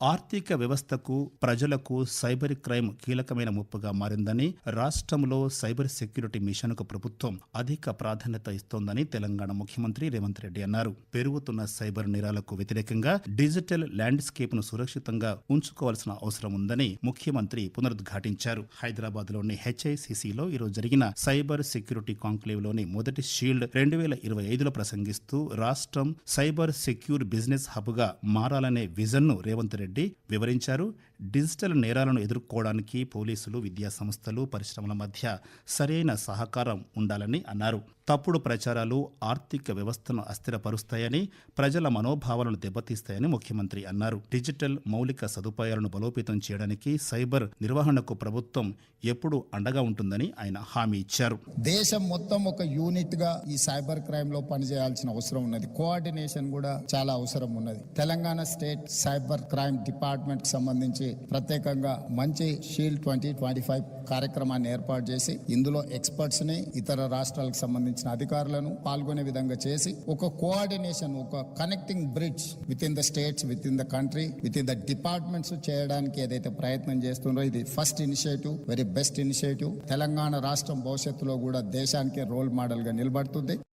ఆర్థిక వ్యవస్థకు ప్రజలకు సైబర్ క్రైమ్ కీలకమైన ముప్పుగా మారిందని, రాష్ట్రంలో సైబర్ సెక్యూరిటీ మిషన్కు ప్రభుత్వం అధిక ప్రాధాన్యత ఇస్తోందని తెలంగాణ ముఖ్యమంత్రి రేవంత్ రెడ్డి అన్నారు. పెరుగుతున్న సైబర్ నేరాలకు వ్యతిరేకంగా డిజిటల్ ల్యాండ్స్కేప్ ను సురక్షితంగా ఉంచుకోవాల్సిన అవసరం ఉందని ముఖ్యమంత్రి పునరుద్ఘాటించారు. హైదరాబాద్ లోని HICCలో ఈరోజు జరిగిన సైబర్ సెక్యూరిటీ కాంక్లేవ్ లోని మొదటి షీల్డ్ 2025లో ప్రసంగిస్తూ రాష్ట్రం సైబర్ సెక్యూర్ బిజినెస్ హబ్ గా మారాలనే విజన్ ను రేవంత్ రెడ్డి వివరించారు. డిజిటల్ నేరాలను ఎదుర్కోవడానికి పోలీసులు, విద్యా సంస్థలు, పరిశ్రమల మధ్య సరైన సహకారం ఉండాలని అన్నారు. తప్పుడు ప్రచారాలు ఆర్థిక వ్యవస్థను అస్థిరపరుస్తాయని, ప్రజల మనోభావాలను దెబ్బతీస్తాయని ముఖ్యమంత్రి అన్నారు. డిజిటల్ మౌలిక సదుపాయాలను బలోపేతం చేయడానికి సైబర్ నిర్వహణకు ప్రభుత్వం ఎప్పుడూ అండగా ఉంటుందని ఆయన హామీ ఇచ్చారు. దేశం మొత్తం ఒక యూనిట్ గా ఈ సైబర్ క్రైమ్ లో పనిచేయాల్సిన అవసరం ఉన్నది. కోఆర్డినేషన్ కూడా చాలా అవసరం ఉన్నది. Telangana state cyber crime department కి సంబంధించి ప్రత్యేకంగా మంచి షీల్డ్ 2025 కార్యక్రమాన్ని ఏర్పాటు చేసి ఇందులో ఎక్స్పర్ట్స్ ని, ఇతర రాష్ట్రాలకు సంబంధించిన అధికారులను పాల్గొనే విధంగా చేసి ఒక కోఆర్డినేషన్, ఒక connecting bridge with in the states, with in the country, with in the departments చేయడానికి ఏదైతే ప్రయత్నం చేస్తుందో ఇది first initiative, very best initiative. Telangana రాష్ట్రం భవిష్యత్తులో కూడా దేశానికి రోల్ మోడల్ గా నిలబడుతుంది.